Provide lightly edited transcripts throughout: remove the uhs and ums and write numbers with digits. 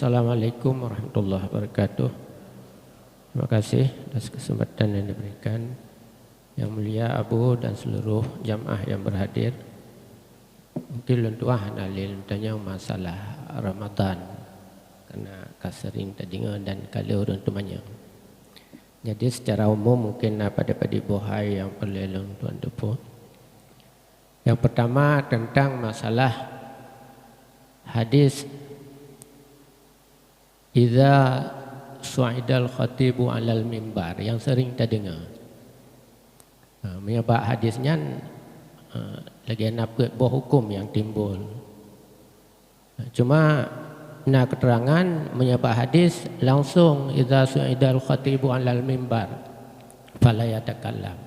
Assalamualaikum warahmatullahi wabarakatuh. Terima kasih atas kesempatan yang diberikan. Yang mulia Abu dan seluruh jamaah yang berhadir. Mungkin lentuah nalil tanya masalah Ramadan karena kasering tadinga dan kalau orang tumanya. Jadi secara umum mungkin pada bohai yang perlu tuan depo. Yang pertama tentang masalah hadis Idza su'idal khatibu 'alal mimbar yang sering kita dengar. Menyebab hadisnya lagi nak buah hukum yang timbul. Cuma nak keterangan menyebab hadis langsung idza su'idal khatibu 'alal mimbar fala yatakallam.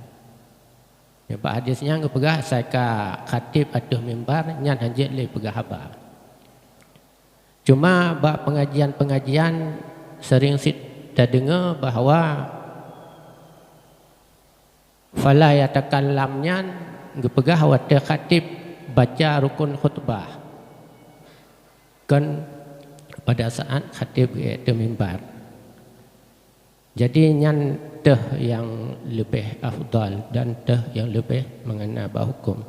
Menyebab hadisnya ngepegah saika khatib atas mimbar nyan hanjit le pegah haba. Cuma bak pengajian-pengajian sering kita dengar bahawa fala yatakallamnya ngepegah wata khatib baca rukun khutbah kan pada saat khatib itu mimbar. Jadi nyan teh yang lebih afdal dan teh yang lebih mengena hukum.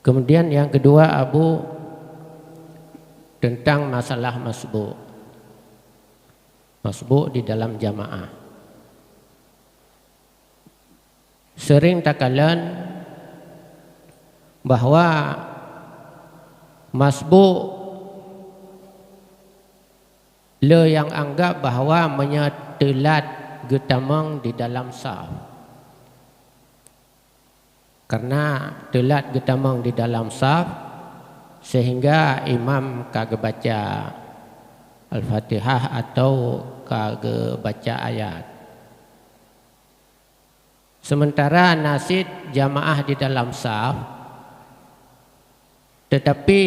Kemudian yang kedua Abu tentang masalah masbuk. Masbuk di dalam jamaah. Sering takalan bahwa masbuk le yang anggap bahwa menyetelat getamang di dalam saf. Karena telat getamang di dalam saf sehingga imam kagak baca Al-Fatihah atau kagak baca ayat. Sementara nasid jamaah di dalam saf, tetapi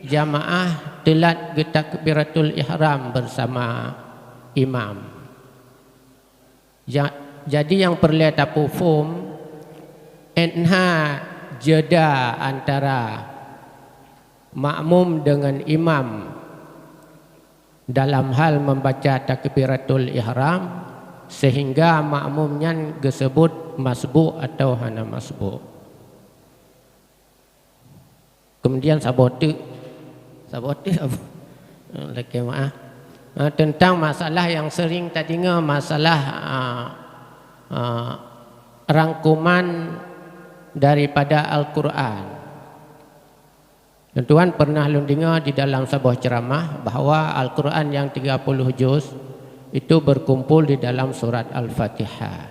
jamaah telat takbiratul ihram bersama imam. Jadi yang perlu tapufum enha jeda antara makmum dengan imam dalam hal membaca takbiratul ihram sehingga makmumnya disebut masbuk atau hana masbuk. Kemudian sabote lagi maaf tentang masalah yang sering tadinya masalah rangkuman daripada Al-Quran. Tuan pernah dengar di dalam sebuah ceramah bahawa Al-Quran yang 30 juz itu berkumpul di dalam surat Al-Fatihah.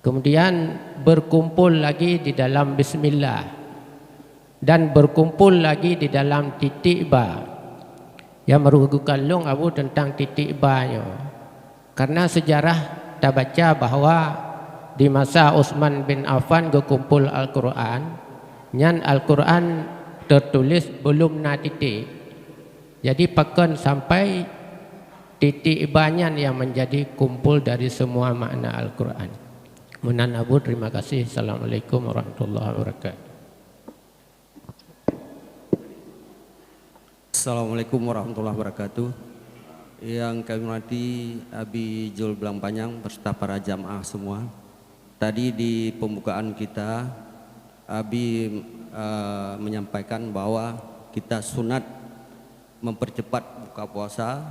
Kemudian berkumpul lagi di dalam Bismillah. Dan berkumpul lagi di dalam titik ba. Yang merugikan long Abu tentang titik ba-nya. Karena sejarah kita baca bahawa di masa Utsman bin Affan berkumpul Al-Quran. Nyan Al-Quran tertulis belum na titik. Jadi pakan sampai titik banyak yang menjadi kumpul dari semua makna Al-Quran. Munan Abu, terima kasih. Assalamualaikum warahmatullahi wabarakatuh. Assalamualaikum warahmatullahi wabarakatuh. Yang kami hormati Abi Jul Belang Panjang beserta para jamaah semua. Tadi di pembukaan kita Abi menyampaikan bahwa kita sunat mempercepat buka puasa.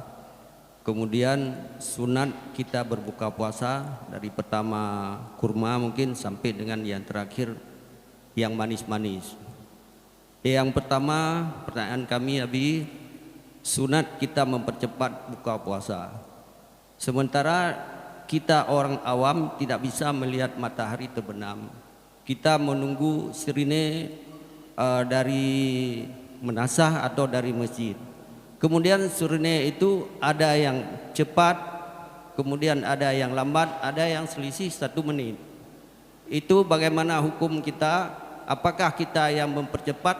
Kemudian sunat kita berbuka puasa dari pertama kurma mungkin sampai dengan yang terakhir yang manis-manis. Yang pertama pertanyaan kami Abi, sunat kita mempercepat buka puasa. Sementara kita orang awam tidak bisa melihat matahari terbenam. Kita menunggu sirine dari menasah atau dari masjid. Kemudian sirine itu ada yang cepat, kemudian ada yang lambat, ada yang selisih 1 menit. Itu bagaimana hukum kita? Apakah kita yang mempercepat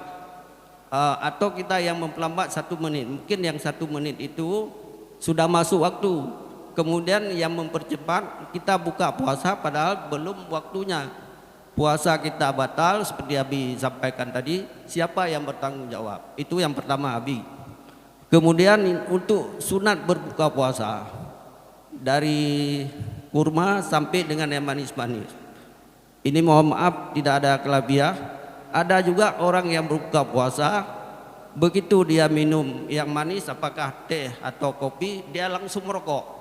atau kita yang memperlambat 1 menit? Mungkin yang 1 menit itu sudah masuk waktu. Kemudian yang mempercepat kita buka puasa padahal belum waktunya. Puasa kita batal seperti Abi sampaikan tadi. Siapa yang bertanggung jawab? Itu yang pertama Abi. Kemudian untuk sunat berbuka puasa dari kurma sampai dengan yang manis-manis. Ini mohon maaf tidak ada kelabiah. Ada juga orang yang berbuka puasa, begitu dia minum yang manis, apakah teh atau kopi, dia langsung merokok.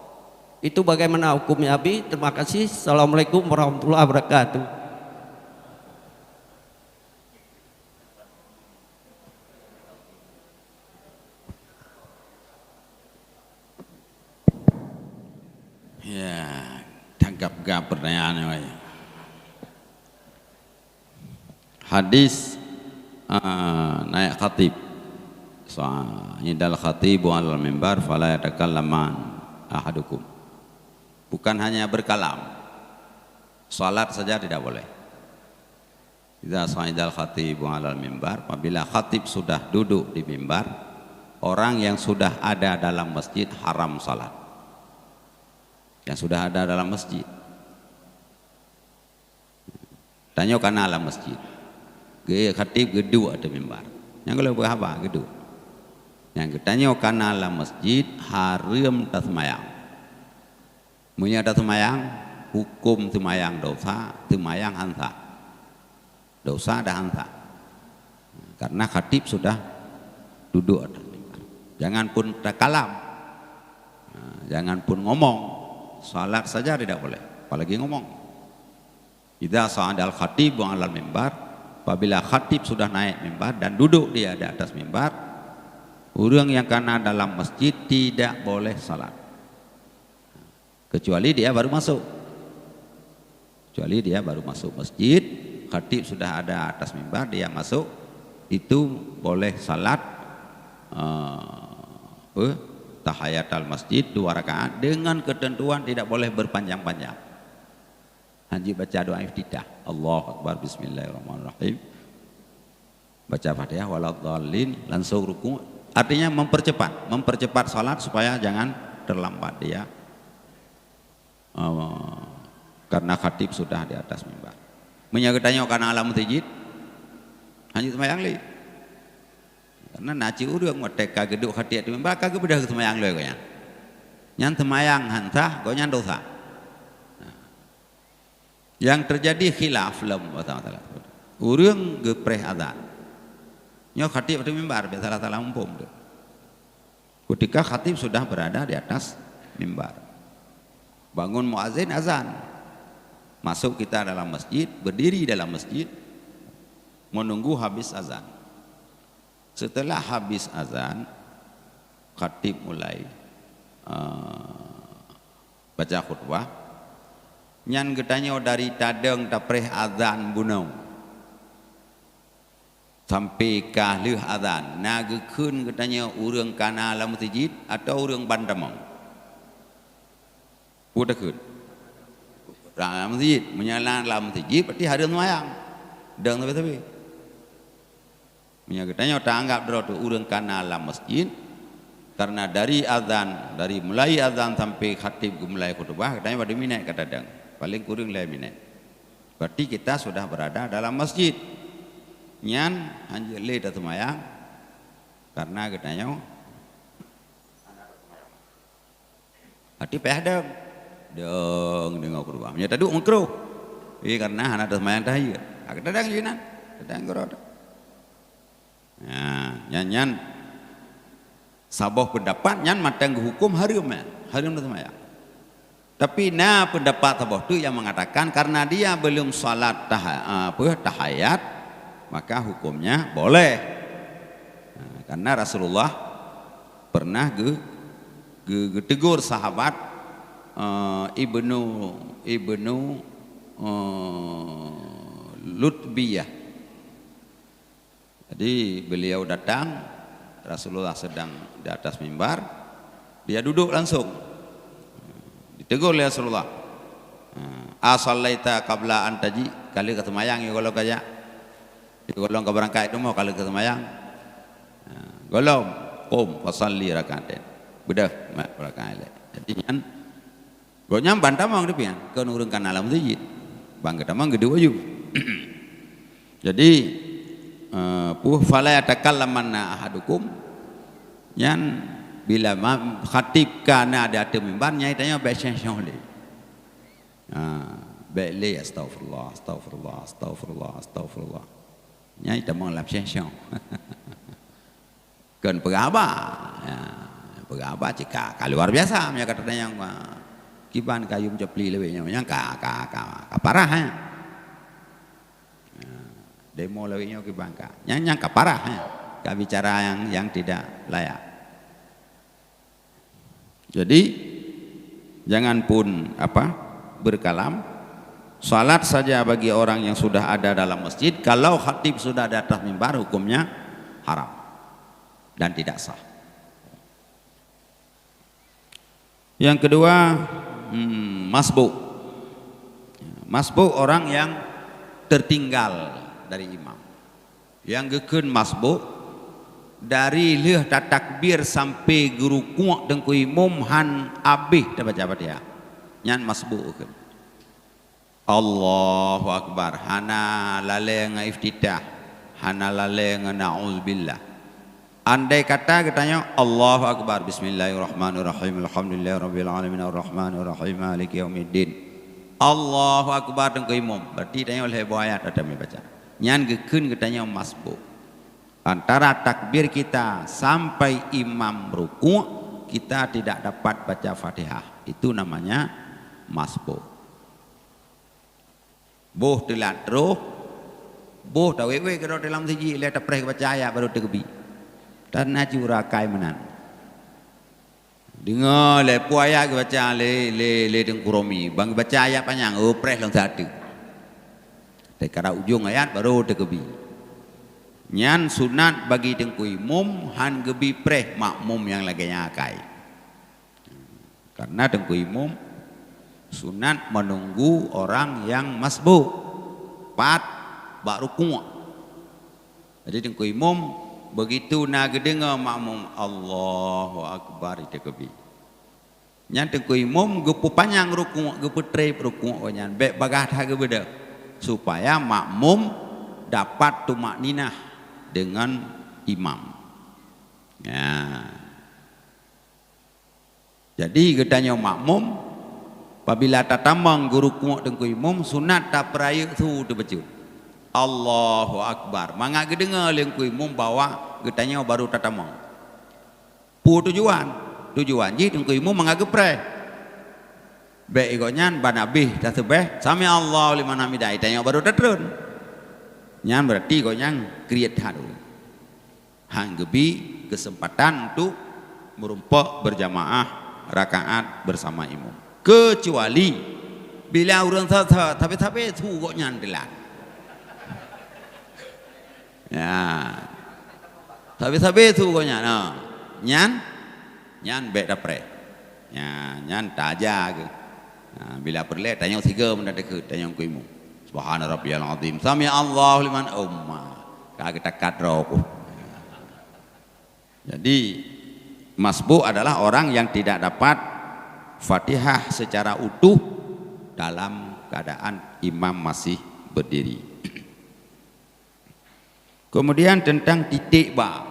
Itu bagaimana hukumnya Abi? Terima kasih. Assalamualaikum warahmatullahi wabarakatuh. Ya, tanggap pertanyaannya. Hadis naik khatib. Idal khatibu alal mimbar fala yatakallaman ahadukum. Bukan hanya berkalam. Salat saja tidak boleh. Idza sa'idal khatibu alal mimbar, apabila khatib sudah duduk di mimbar, orang yang sudah ada dalam masjid haram salat. Yang sudah ada dalam masjid. Tanya kana alam masjid. Khatib gedung ada mimbar. Yang kalau apa gedung. Yang tanya kana alam masjid haram tasmayang. Munya tasmayang hukum tasmayang dosa, tasmayang hansa. Dosa ada hansa. Karena khatib sudah duduk atas mimbar. Jangan pun kalam. Jangan pun ngomong. Salat saja tidak boleh, apalagi ngomong. Idza sa'adal khatib wa 'alal mimbar, apabila khatib sudah naik mimbar dan duduk dia di atas mimbar, orang yang kena dalam masjid tidak boleh salat. Kecuali dia baru masuk. Kecuali dia baru masuk masjid, khatib sudah ada atas mimbar, dia masuk, itu boleh salat tahiyatul masjid 2 rakaat dengan ketentuan tidak boleh berpanjang-panjang. Haji baca doa iftitah. Allahu Akbar, bismillahirrahmanirrahim. Baca Fatihah waladhdallin, langsung ruku. Artinya mempercepat salat supaya jangan terlambat dia. Karena khatib sudah di atas mimbar. Menyagetanya karena alam masjid. Haji semayang li. Karena naci urang teka geduk hati di mimbar kagak bedah semayang li gonya. Nyan semayang hantah gonya dosa. Yang terjadi khilaf lam taala. Urang gepreh azan. Nya khatib di mimbar biasa salah umpum. Ketika khatib sudah berada di atas mimbar. Bangun muazin azan. Masuk kita dalam masjid, berdiri dalam masjid menunggu habis azan. Setelah habis azan, khatib mulai baca khutbah. Nyan getanya dari tadeng tapreh azan bunau sampai kahlih azan nagekeun getanya urang kana alam masjid atau urang bandamang udakeun alam masjid menyala alam masjid berarti hareun mayang deung tapi nya getanya tanggap dero tu urang kana alam masjid karena dari azan dari mulai azan sampai khatib mulai khutbah katanya pada minat kata deng paling kurang 5 minit. Berarti kita sudah berada dalam masjid. Nyan anjir le da semayang karena katanya hati peh deng dengar kurang. Nya tadi mengkro. Karena anak semayang tahiyat. Ada dang jinan, dang gorod. Ya, nyan saboh pendapat nyan matang hukum harum da semayang. Tapi pendapat sabah itu yang mengatakan karena dia belum salat tahiyat maka hukumnya boleh. Karena Rasulullah pernah tegur sahabat Ibnu Lutbiyah. Jadi beliau datang, Rasulullah sedang di atas mimbar, dia duduk langsung. Ditegur oleh Rasulullah. Asallaita qabla an taji, kali kesemayang ya kalau kaya. Di golong ke berangkat itu mau kali kesemayang. Golong qum fasalli rakaatain. Bedah rakaat. Jadi nyan gonya bantah mang depian ke urang kana alam masjid. Bang kita mang gede wajib. Jadi fala yatakallamanna ahadukum Yang bila khatib kana ada mimbar nyai tanya baik syah le. Baik le astagfirullah astagfirullah astagfirullah astagfirullah. Nyai tamang lap syah. Kan pegaba. Pegaba cika luar biasa nya kata yang kiban kayum cepli lewe nya ka parah ha. Demo lewe nya kiban ka. Nya ka parah ha. Ka bicara yang tidak layak. Jadi jangan pun berkalam. Salat saja bagi orang yang sudah ada dalam masjid, kalau khatib sudah ada atas mimbar hukumnya haram dan tidak sah. Yang kedua, masbuk. Masbuk orang yang tertinggal dari imam. Yang gekeun masbuk dari leuh takbir sampai ruku' dan imam han abih dah baca Fatihah. Nyan masbuk. Allahu akbar hana lale ngaiftitah hana lale na'udzubillah. Andai kata katanya Allahu akbar bismillahirrahmanirrahim alhamdulillahirabbil alamin arrahmanirrahim maliki yaumiddin. Allahu akbar dan imam berarti tanya oleh ayat ada baca. Nyan gekeun katanya masbuk. Antara takbir kita sampai imam ruku' kita tidak dapat baca Fatihah. Itu namanya masbuk. Boh telat roh, boh tawewe kalau dalam siji lihat preh baca ayat baru tergebi. Dan najura kai menan. Dengar le puaya baca le dengkuromi, bang baca ayat panjang, preh lang satu. Tekara ujung ayat baru tergebi. Nyan sunat bagi dengku imam han gebi preh makmum yang lagi nyakai. Karena dengku imam sunat menunggu orang yang masbuk pat bak ruku'. Jadi dengku imam begitu nak dengar makmum Allahu akbar itu kebi. Nyan dengku imam gepu panjang ruku', gepu trep ruku' nyan bek bagah dah gebeda supaya makmum dapat tumak ninah dengan imam. Ya. Jadi katanya makmum apabila tatamang guru kuat dengku imam sunat tak peraya tu terbaju. Allahu akbar. Mangga gedengar dengku imam bawa katanya baru tatamang. Pu tujuan ji dengku imam mangga gepreh. Baik ikonyan banabih dah sebeh sami Allahu liman hamidah tanya baru tatrun. Nyan berarti goyang kriat hadu. Hang gebi kesempatan untuk merumpak berjamaah rakaat bersama imam. Kecuali bila orang tapi tu kok nyan delan. Ya. Tapi tu kok nyan. Nyan bek dapre. Nyan taja ke. Bila perle tanya tiga mendadak ke tanya ku imam. Subhana rabbiyal azim. Sami Allahu liman kagak takat roh. Jadi masbuk adalah orang yang tidak dapat Fatihah secara utuh dalam keadaan imam masih berdiri. Kemudian tentang titik ba.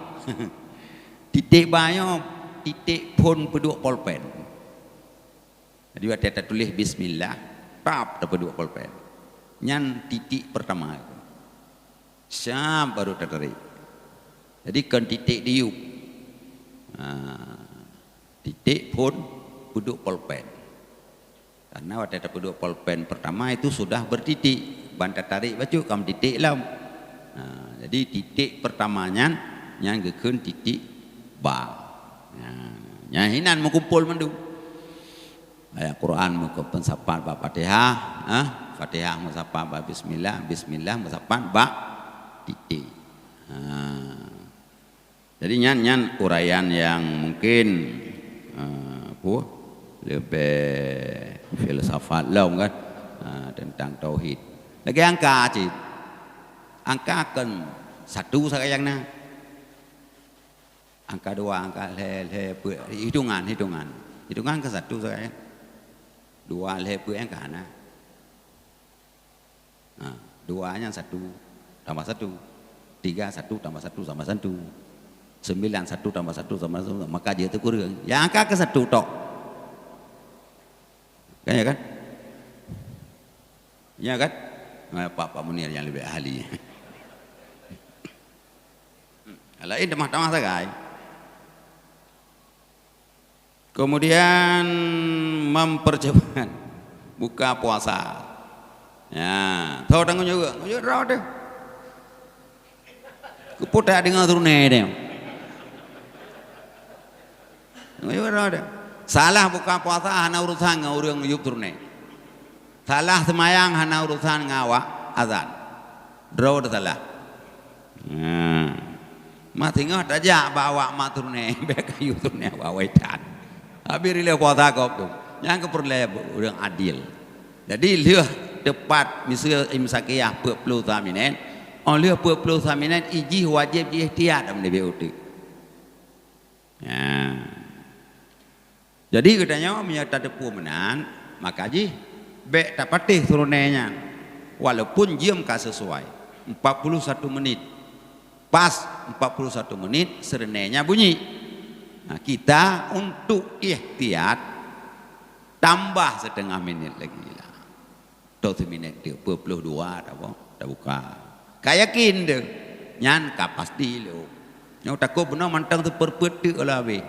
Titik ba-nya titik pun peduk polpen. Jadi waktu kita tulis bismillah, tap peduk polpen. Nyan titik pertama itu. Syam baru tertarik. Jadi kan titik diuk. Titik pun peduk polpen. Karena waktu ada peduk polpen pertama itu sudah bertitik. Bantar tarik baju kam titik lah. Jadi titik pertamanya yang gekun titik ba. Nyahinan mengumpul mendu. Ayat Quran muka pensapat ba Fatihah, Fatihah musapat ba bismillah, bismillah musapat ba titik. Jadi nyan uraian yang mungkin lebih filsafat lah kan tentang tauhid. Lagi angka cik, angka akan satu sayangnya, angka dua, angka hitungan ke satu sayang, dua angka na, duanya satu tambah satu, tiga satu tambah satu sama satu. 9 1 tambah 1 tambah 1 maka dia itu kurang. Yang angka ke 1 tok. Kan ya kan? Ya kan? Pak Munir yang lebih ahli. Lain demah-demah sagai. Kemudian mempercepat buka puasa. Ya, tahu tanggung juga raw deh. Keputar dengan turune deh. Raw deh. Salah buka puasa hana urusan ngurang yuk turune. Salah semayang hana urusan ngawak azan. Raw dah salah. Ma tinggal aja bawa ma turune, beka yuk turune bawa itan. Habis rile puasa kau tu. Yang keperluan orang adil. Jadi lihat tepat misal imsakiyah 43 minit. On lihat 43 minit iji wajib ihtiyat dalam BOT. Ya. Jadi katanya menyata depu menan, maka ji bek tak patih turunnya. Walaupun jam ka sesuai 41 menit. Pas 41 menit serenenya bunyi. Nah, kita untuk ihtiyat tambah setengah menit lagi lah. 2 menit dia 22 dah buka. Kayakin deh. Nyan ka pasti lo. Nyau takut benar mantang tu perpet lah be.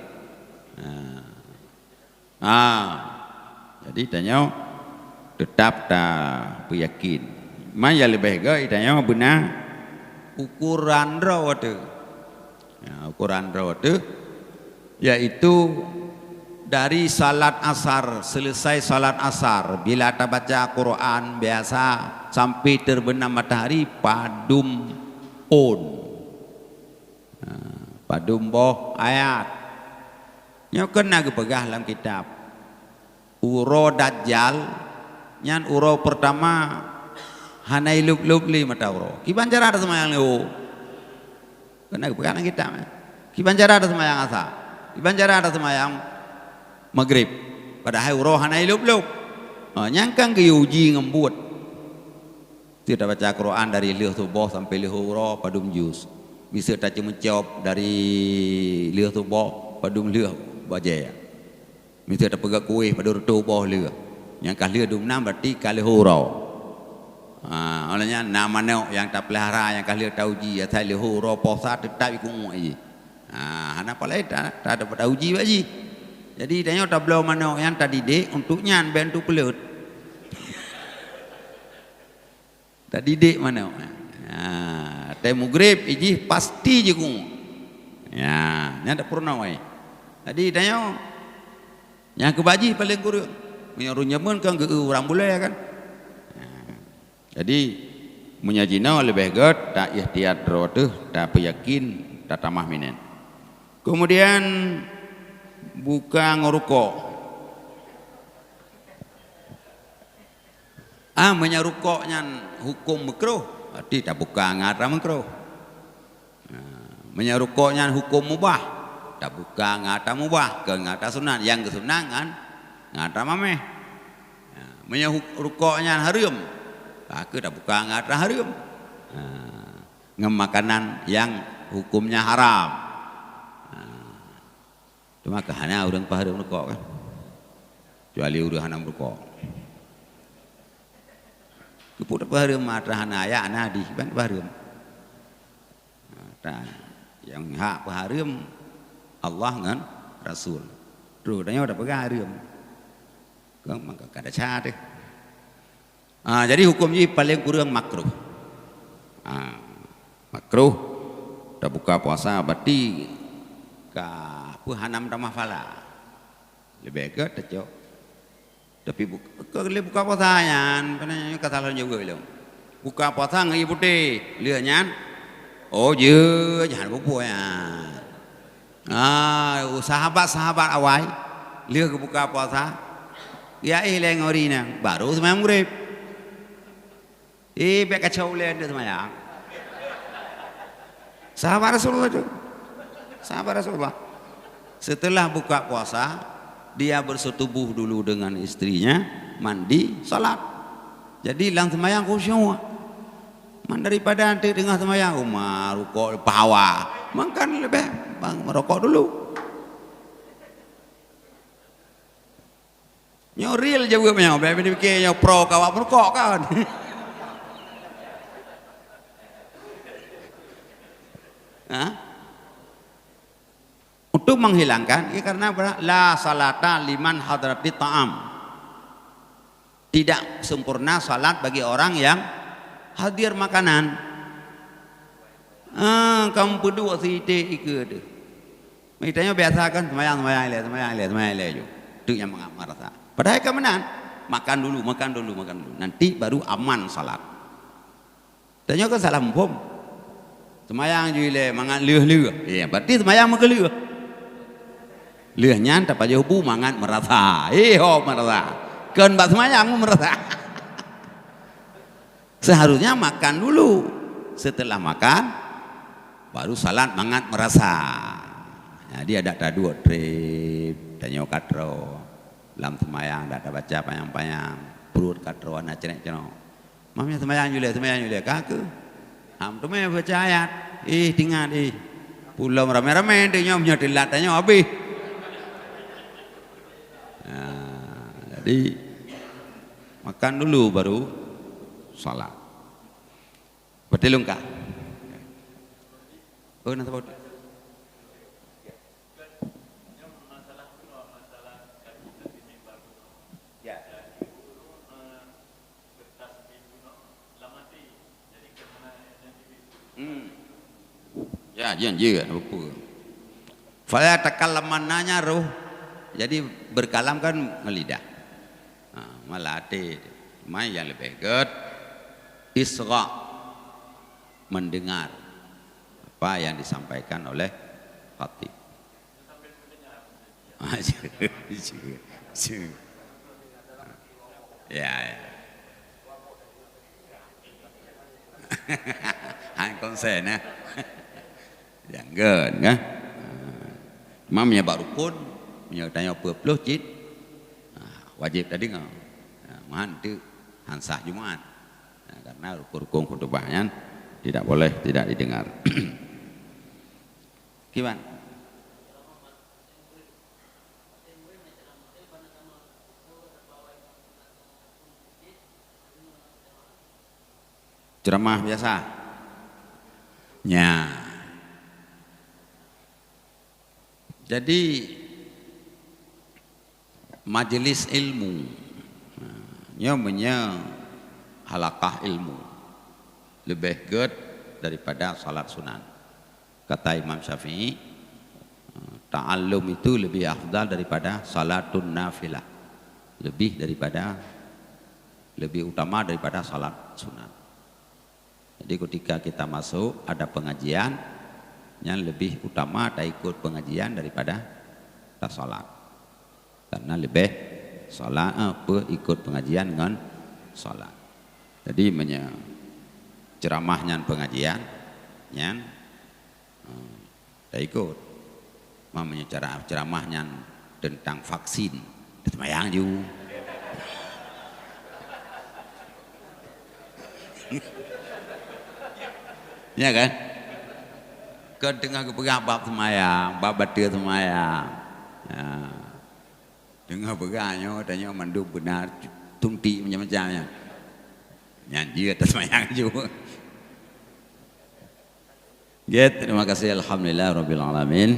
Jadi tanya tetap tak beryakin. Maya lebih gay tanya benar ukuran raw tu. Ya, ukuran raw tu yaitu dari salat asar, selesai salat asar bila tak baca Quran biasa sampai terbenam matahari padum on. Padum boh ayat. Nya kena gepegah dalam kitab. Uro dajjal nyan uro pertama hanai lub-lub li mata uro. Ki bancara ada semayang lu. Kena gepegah dalam kitab. Ki bancara ada semayang asar. Ki bancara ada semayang maghrib. Padahal uro hanai lub-lub. Nyangkang ke uji ngembut. Tidak baca Quran dari lih subuh sampai lih uro padum juz. Bisa tak cuma jawab dari lih subuh padum lih bajaya. Bisa tak pegak kuih pada tubuh lih. Yang kali dum enam berarti kali uro. Olehnya nama yang tak pelihara yang kali tahu uji ya lih uro posa tetap ikut uji. Hana palai tak dapat uji baji. Jadi tanya tak belau mana yang tadi dek untuk nyan bantu pelut. Tadi dek mana? Temu grip iji pasti je ku. Ya, nya tak pernah wai. Tadi tanya yang kebaji paling kurang. Menyaru nyamun kan ke orang boleh kan. Jadi menyajina lebih god tak ihtiyat roh tu tak yakin tak tamah minen. Kemudian buka ngerukok. Menyarukoknya hukum makruh, berarti tak buka ngata makruh. Menyarukoknya hukum mubah, tak buka ngata mubah, ke ngata sunat. Yang ke sunat kan ngata mameh. Menyarukoknya haram, aku tak buka ngata haram. Ngemakanan yang hukumnya haram. Cuma kehana orang paham rokok kan. Kecuali orang hanam rokok. Keput paham matra hana ya nadi kan paham. Yang hak paham Allah kan Rasul. Terus tanya udah paham. Kan maka kada cah deh. Jadi hukum ini paling kurang makruh. Makruh dah buka puasa berarti hanam tamah fala lebih ke tecok tapi buka puasa nyan pananya kesalahan juga bilang buka puasa ngai putih lihat nyan jangan buku ya sahabat awal lihat buka puasa ya leng orina baru semayang maghrib bek kacau lihat dia semayang sahabat Rasulullah setelah buka puasa dia bersetubuh dulu dengan istrinya, mandi, salat. Jadi lang semayang khusyuk. Man daripada nanti dengan semayang rukuk pawa. makan lebih, bang merokok dulu. Nyo real juga punya, bebe dipikir nyo pro kawak merokok kan. Hah? Untuk menghilangkan, ya karena la salata liman hadrati ta'am. Tidak sempurna salat bagi orang yang hadir makanan. Kamu berdua sih ikut. Mitanya biasa kan semayang le. Itu yang merasa. Padahal kemenan, makan dulu. Nanti baru aman salat. Tanya kan salah mumpum. Semayang juga mangan leuh. Ya, berarti semayang makan leuh. Leuhnya tak pada hubu mangan merasa. Merasa. Kan bak semayang merasa. Seharusnya makan dulu. Setelah makan baru salat mangat merasa. Jadi ada dua trip, tanya katro, lam semayang ada baca payang-payang, perut katro anak cenek-cenek. Mamnya semayang juga, kaku. Ham tu meh baca ayat, tinggal pulau rame-rame dia punya dilat tanya habis. Jadi makan dulu baru salat. Betul enggak? Oh, nanti bawa. Ya, janji kan apa? Fala takallamananya roh. Jadi berkalam kan ngelidah. Melatih. Mai yang lebih good isra, mendengar apa yang disampaikan oleh khatib. Ya. Hang konsen ya. Jangan kan? Mamnya baru pun menyertanya puluh cit. Wajib tadi nggak? Mantu hansah Jumat. Karena rukun khutbahnya tidak boleh tidak didengar. Gimana? Ceramah biasa. Ya. Jadi majelis ilmu, namanya halakah ilmu, lebih good daripada salat sunan. Kata Imam Syafi'i, ta'allum itu lebih afdal daripada salatun nafilah, lebih utama daripada salat sunan. Jadi ketika kita masuk ada pengajian yang lebih utama tak ikut pengajian daripada tak salat, karena lebih salat ikut pengajian dengan salat. Jadi ceramahnya pengajian yang tak ikut, mamanya ceramahnya tentang vaksin semayang juga. Ya kan? Ke tengah kepegang bab semayang, bab batir semayang. Ya. Tengah pegangnya, tanya mandu benar, tunti macam-macamnya. Nyanyi atas semayang juga. Terima kasih, alhamdulillah rabbil alamin.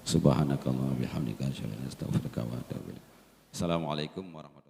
Subhanakallah bihamdika asyhadu an la ilaha illa anta astaghfiruka wa atubu ilaik. Assalamualaikum warahmatullahi wabarakatuh.